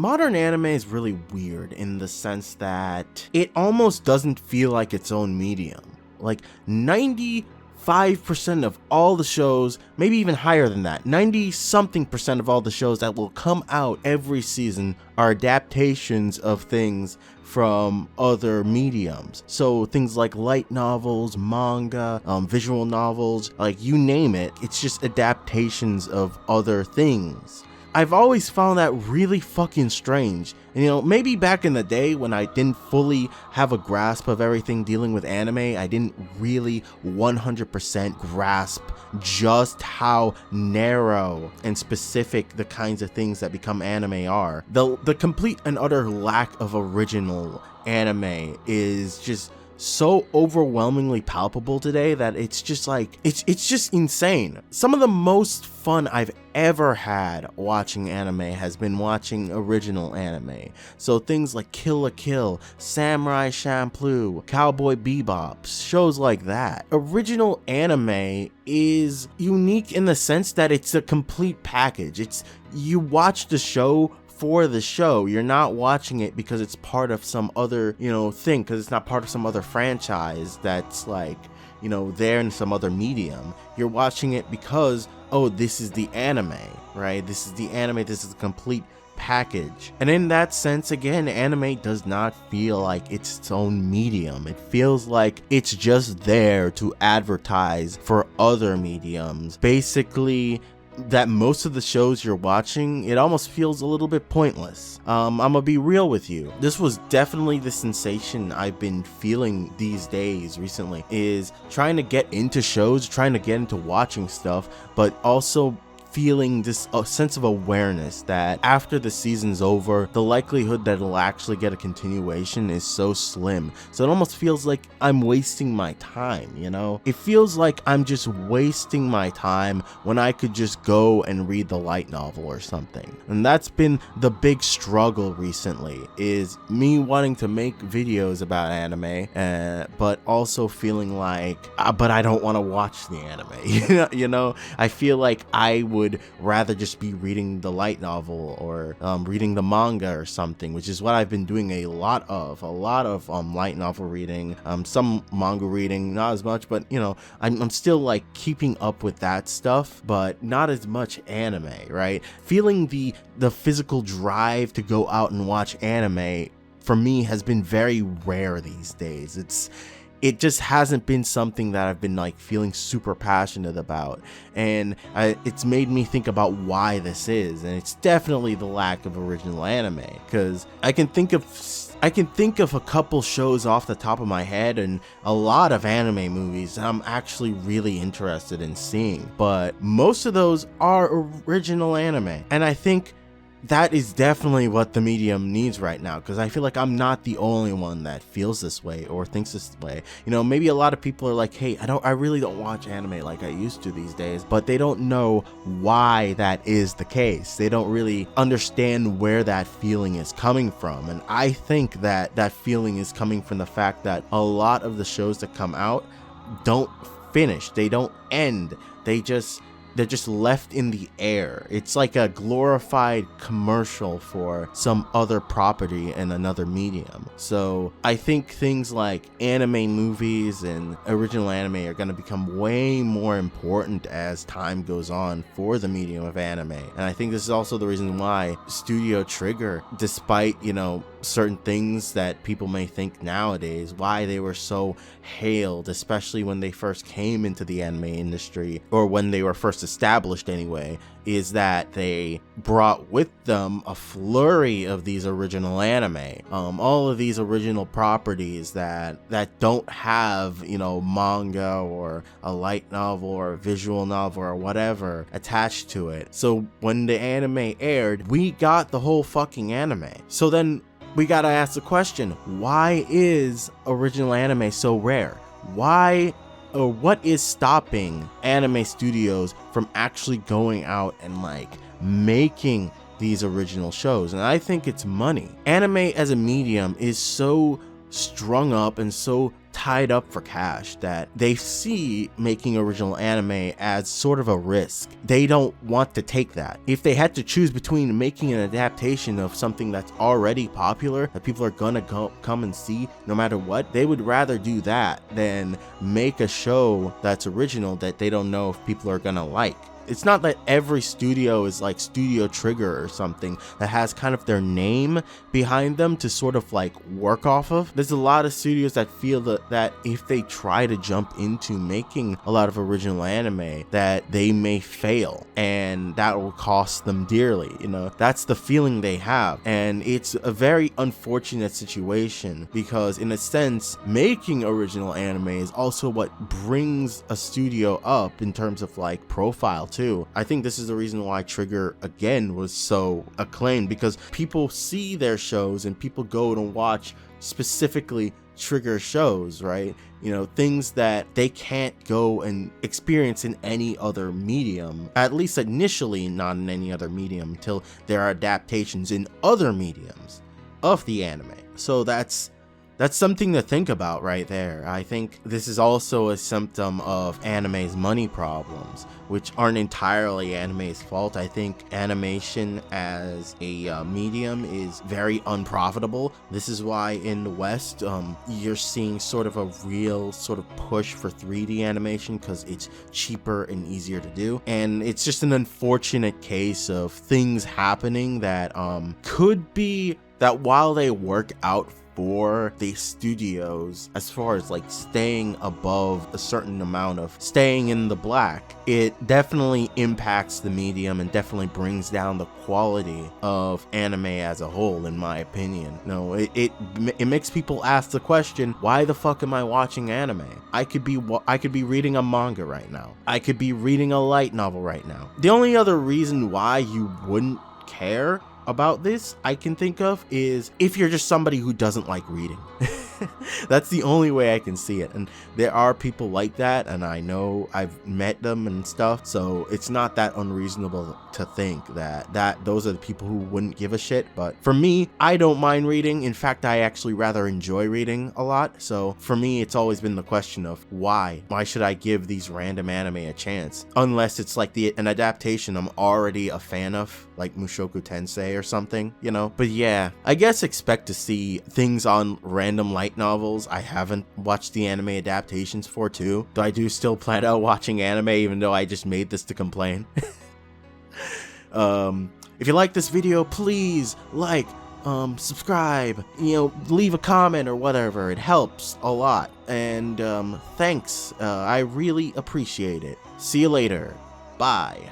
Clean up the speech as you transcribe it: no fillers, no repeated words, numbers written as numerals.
modern anime is really weird in the sense that it almost doesn't feel like its own medium. Like 95% of all the shows, maybe even higher than that, 90 something percent of all the shows that will come out every season are adaptations of things from other mediums. So things like light novels, manga, visual novels, like you name it, it's just adaptations of other things. I've always found that really fucking strange. And, you know, maybe back in the day when I didn't fully have a grasp of everything dealing with anime, I didn't really 100% grasp just how narrow and specific the kinds of things that become anime are. The complete and utter lack of original anime is just so overwhelmingly palpable today that it's just like, it's just insane. Some of the most fun I've ever had watching anime has been watching original anime. So things like Kill la Kill, Samurai Champloo, Cowboy Bebop, shows like that. Original anime is unique in the sense that it's a complete package. You watch the show for the show. You're not watching it because it's part of some other, thing, because it's not part of some other franchise that's like, there in some other medium. You're watching it because, oh, this is the anime, right? This is the anime, this is the complete package. And in that sense, again, anime does not feel like it's its own medium. It feels like it's just there to advertise for other mediums. Basically, that most of the shows you're watching, it almost feels a little bit pointless. I'm gonna be real with you. This was definitely the sensation I've been feeling these days recently, is trying to get into shows, trying to get into watching stuff, but also feeling this sense of awareness that after the season's over, the likelihood that it'll actually get a continuation is so slim. So it almost feels like I'm wasting my time, It feels like I'm just wasting my time when I could just go and read the light novel or something. And that's been the big struggle recently, is me wanting to make videos about anime, but also feeling like, but I don't want to watch the anime. I feel like I would rather just be reading the light novel or reading the manga or something, which is what I've been doing a lot of light novel reading, some manga reading, not as much, but I'm still like keeping up with that stuff, but not as much anime, right? Feeling the physical drive to go out and watch anime for me has been very rare these days. It just hasn't been something that I've been like feeling super passionate about, and it's made me think about why this is, and it's definitely the lack of original anime, because I can think of a couple shows off the top of my head and a lot of anime movies I'm actually really interested in seeing, but most of those are original anime, and I think that is definitely what the medium needs right now, because I feel like I'm not the only one that feels this way or thinks this way. Maybe a lot of people are like, hey, I really don't watch anime like I used to these days, but they don't know why that is the case. They don't really understand where that feeling is coming from. And I think that feeling is coming from the fact that a lot of the shows that come out don't finish. They don't end. They're just left in the air. It's like a glorified commercial for some other property in another medium. So I think things like anime movies and original anime are going to become way more important as time goes on for the medium of anime. And I think this is also the reason why Studio Trigger, despite, certain things that people may think nowadays, why they were so hailed, especially when they first came into the anime industry, or when they were first established anyway, is that they brought with them a flurry of these original anime, all of these original properties that don't have, manga or a light novel or a visual novel or whatever attached to it. So when the anime aired, we got the whole fucking anime. So then we gotta ask the question, why is original anime so rare? Why, or what is stopping anime studios from actually going out and like making these original shows? And I think it's money. Anime as a medium is so strung up and so tied up for cash, that they see making original anime as sort of a risk. They don't want to take that. If they had to choose between making an adaptation of something that's already popular, that people are gonna come and see no matter what, they would rather do that than make a show that's original that they don't know if people are gonna like. It's not that every studio is like Studio Trigger or something that has kind of their name behind them to sort of like work off of. There's a lot of studios that feel that if they try to jump into making a lot of original anime, that they may fail and that will cost them dearly. You know, that's the feeling they have. And it's a very unfortunate situation because in a sense, making original anime is also what brings a studio up in terms of like profile too. I think this is the reason why Trigger again was so acclaimed, because people see their shows and people go and watch specifically Trigger shows, right? You know, things that they can't go and experience in any other medium, at least initially not in any other medium, until there are adaptations in other mediums of the anime. So that's something to think about right there. I think this is also a symptom of anime's money problems, which aren't entirely anime's fault. I think animation as a medium is very unprofitable. This is why in the West, you're seeing sort of a real sort of push for 3D animation because it's cheaper and easier to do. And it's just an unfortunate case of things happening that could be that while they work out for the studios as far as like staying above a certain amount of staying in the black, it definitely impacts the medium and definitely brings down the quality of anime as a whole, in my opinion. No, it makes people ask the question, why the fuck am I watching anime? I could be reading a manga right now. I could be reading a light novel right now. The only other reason why you wouldn't care about this I can think of is if you're just somebody who doesn't like reading. That's the only way I can see it, and there are people like that, and I know I've met them and stuff, so it's not that unreasonable to think that those are the people who wouldn't give a shit. But for me, I don't mind reading. In fact, I actually rather enjoy reading a lot. So for me, it's always been the question of why should I give these random anime a chance, unless it's like an adaptation I'm already a fan of, like Mushoku Tensei or something, you know. But yeah, I guess expect to see things on random light novels I haven't watched the anime adaptations for too. Though I do still plan out watching anime, even though I just made this to complain. If you like this video, please like, subscribe, you know, leave a comment or whatever. It helps a lot. And thanks. I really appreciate it. See you later. Bye.